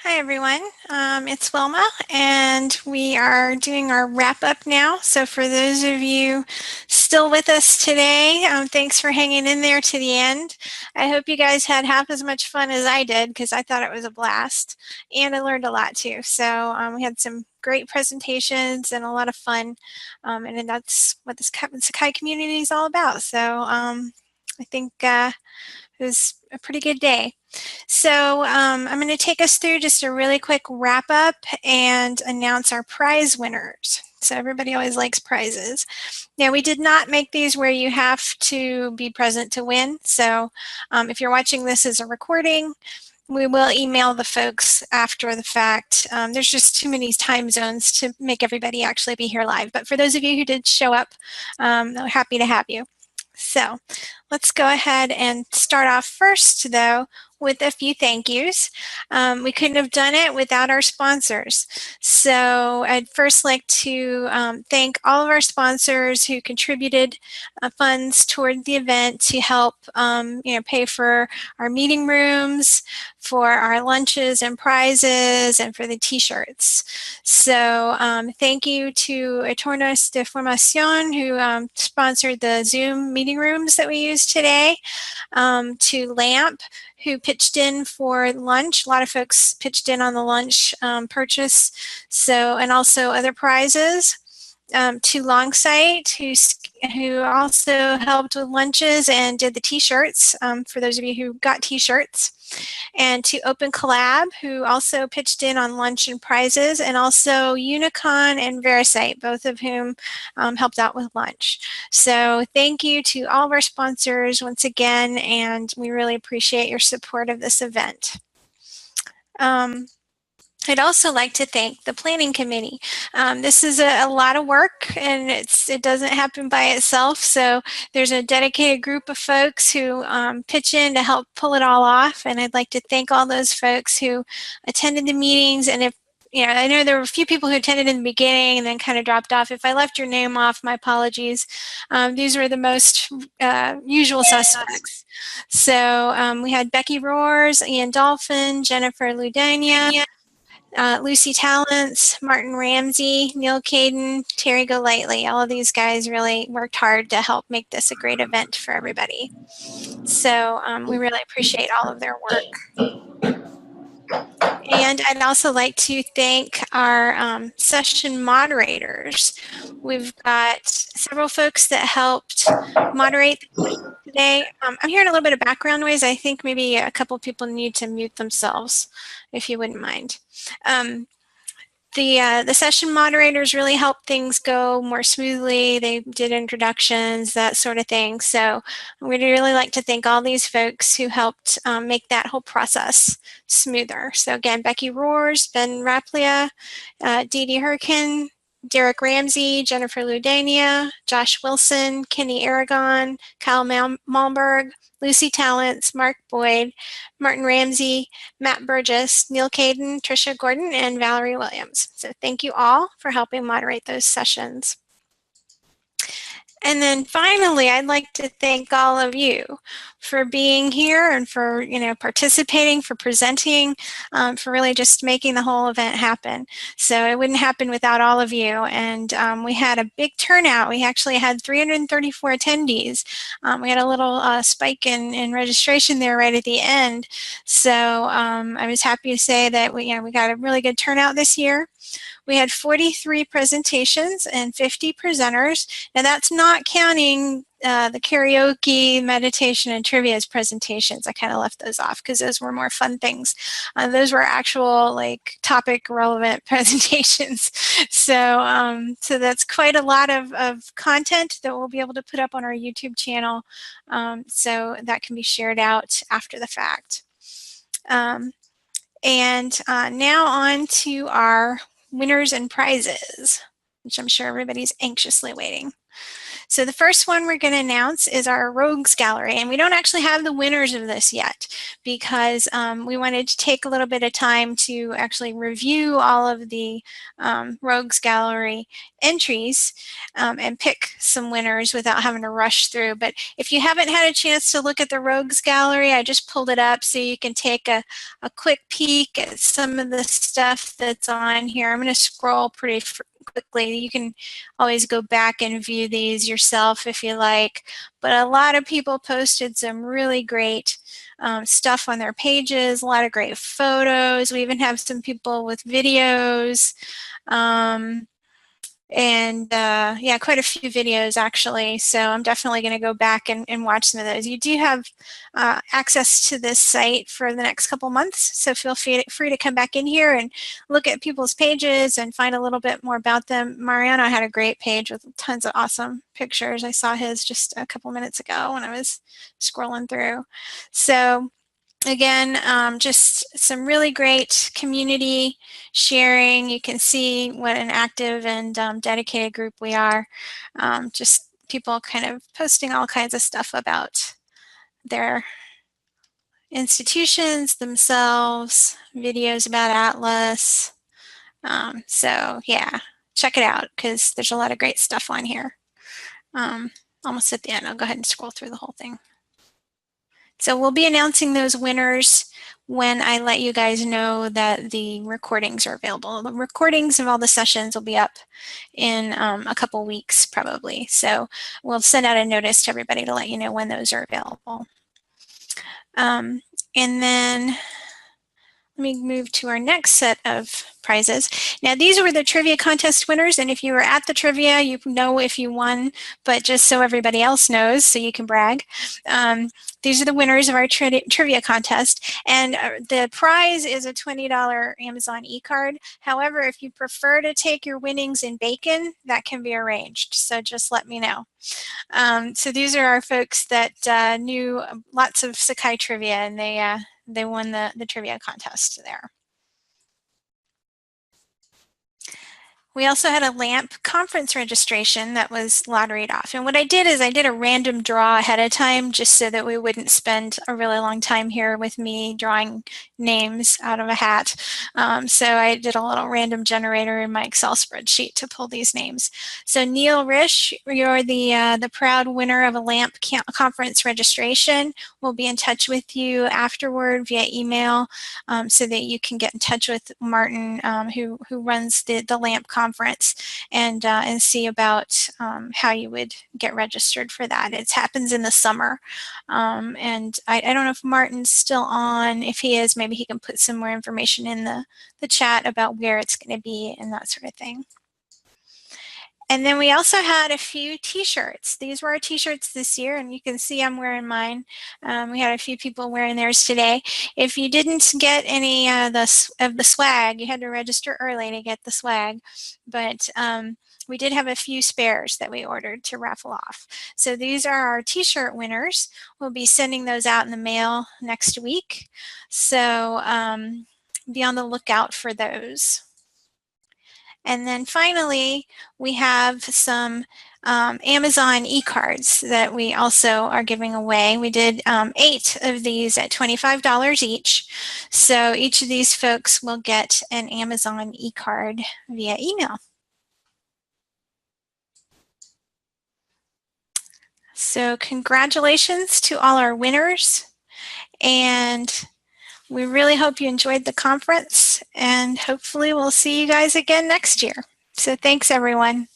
Hi everyone, it's Wilma and we are doing our wrap up now. So for those of you still with us today, thanks for hanging in there to the end. I hope you guys had half as much fun as I did because I thought it was a blast and I learned a lot too. So we had some great presentations and a lot of fun and that's what this Sakai community is all about. So I think it was a pretty good day. So I'm going to take us through just a really quick wrap up and announce our prize winners. So everybody always likes prizes. Now we did not make these where you have to be present to win. So if you're watching this as a recording, we will email the folks after the fact. There's just too many time zones to make everybody actually be here live. But for those of you who did show up, we're happy to have you. So let's go ahead and start off first, though, with a few thank yous. We couldn't have done it without our sponsors. So I'd first like to thank all of our sponsors who contributed funds toward the event to help pay for our meeting rooms, for our lunches and prizes, and for the t-shirts. So thank you to Etornos de Formación who sponsored the Zoom meeting rooms that we use today, to LAMP who pitched in for lunch. A lot of folks pitched in on the lunch purchase, and also other prizes. To Longsight, who also helped with lunches and did the t-shirts, for those of you who got t-shirts. And to Open Collab, who also pitched in on lunch and prizes, and also Unicon and Verisight, both of whom helped out with lunch. So thank you to all of our sponsors once again, and we really appreciate your support of this event. I'd also like to thank the planning committee. This is a lot of work and it doesn't happen by itself. So there's a dedicated group of folks who pitch in to help pull it all off. And I'd like to thank all those folks who attended the meetings. And if I know there were a few people who attended in the beginning and then kind of dropped off. If I left your name off, my apologies. These were the most usual suspects. So we had Becky Roars, Ian Dolphin, Jennifer Ludania, Lucy Talents, Martin Ramsey, Neil Caden, Terry Golightly. All of these guys really worked hard to help make this a great event for everybody. So we really appreciate all of their work. And I'd also like to thank our session moderators. We've got several folks that helped moderate today. I'm hearing a little bit of background noise. I think maybe a couple people need to mute themselves, if you wouldn't mind. The session moderators really helped things go more smoothly. They did introductions, that sort of thing. So we'd really like to thank all these folks who helped make that whole process smoother. So again, Becky Roars, Ben Raplia, Dee Dee Hurkin, Derek Ramsey, Jennifer Ludania, Josh Wilson, Kenny Aragon, Kyle Malmberg, Lucy Talents, Mark Boyd, Martin Ramsey, Matt Burgess, Neil Caden, Tricia Gordon, and Valerie Williams. So thank you all for helping moderate those sessions. And then finally, I'd like to thank all of you for being here and for participating, for presenting, for really just making the whole event happen. So it wouldn't happen without all of you. And we had a big turnout. We actually had 334 attendees. We had a little spike in registration there right at the end. So I was happy to say that we got a really good turnout this year. We had 43 presentations and 50 presenters. Now that's not counting the karaoke, meditation, and trivia presentations. I kind of left those off because those were more fun things. Those were actual topic relevant presentations. So that's quite a lot of content that we'll be able to put up on our YouTube channel, so that can be shared out after the fact. And now on to our winners and prizes, which I'm sure everybody's anxiously waiting. So the first one we're going to announce is our Rogues Gallery, and we don't actually have the winners of this yet because we wanted to take a little bit of time to actually review all of the Rogues Gallery entries and pick some winners without having to rush through. But if you haven't had a chance to look at the Rogues Gallery, I just pulled it up so you can take a quick peek at some of the stuff that's on here. I'm going to scroll pretty quickly. You can always go back and view these yourself if you like, but a lot of people posted some really great stuff on their pages, a lot of great photos. We even have some people with videos. Yeah, quite a few videos actually. So I'm definitely going to go back and watch some of those. You do have access to this site for the next couple months. So feel free to come back in here and look at people's pages and find a little bit more about them. Mariano had a great page with tons of awesome pictures. I saw his just a couple minutes ago when I was scrolling through. So again, just some really great community sharing. You can see what an active and dedicated group we are. Just people kind of posting all kinds of stuff about their institutions themselves, videos about Atlas. So yeah, check it out because there's a lot of great stuff on here. Almost at the end, I'll go ahead and scroll through the whole thing. So we'll be announcing those winners when I let you guys know that the recordings are available. The recordings of all the sessions will be up in a couple weeks probably. So we'll send out a notice to everybody to let you know when those are available. And then let me move to our next set of prizes. Now these were the trivia contest winners, and if you were at the trivia, you know if you won, but just so everybody else knows, so you can brag. These are the winners of our trivia contest, and the prize is a $20 Amazon e-card. However, if you prefer to take your winnings in bacon, that can be arranged, so just let me know. So these are our folks that knew lots of Sakai trivia, and they won the trivia contest there. We also had a LAMP conference registration that was lotteried off. And what I did is I did a random draw ahead of time just so that we wouldn't spend a really long time here with me drawing names out of a hat. So I did a little random generator in my Excel spreadsheet to pull these names. So Neil Risch, you're the proud winner of a LAMP conference registration. We'll be in touch with you afterward via email so that you can get in touch with Martin, who runs the LAMP conference and see about how you would get registered for that. It happens in the summer. And I don't know if Martin's still on. If he is, maybe he can put some more information in the chat about where it's going to be and that sort of thing. And then we also had a few t-shirts. These were our t-shirts this year, and you can see I'm wearing mine. We had a few people wearing theirs today. If you didn't get any of the swag, you had to register early to get the swag. But we did have a few spares that we ordered to raffle off. So these are our t-shirt winners. We'll be sending those out in the mail next week. So be on the lookout for those. And then finally, we have some Amazon e-cards that we also are giving away. We did 8 of these at $25 each. So each of these folks will get an Amazon e-card via email. So congratulations to all our winners. And we really hope you enjoyed the conference, and hopefully we'll see you guys again next year. So thanks, everyone.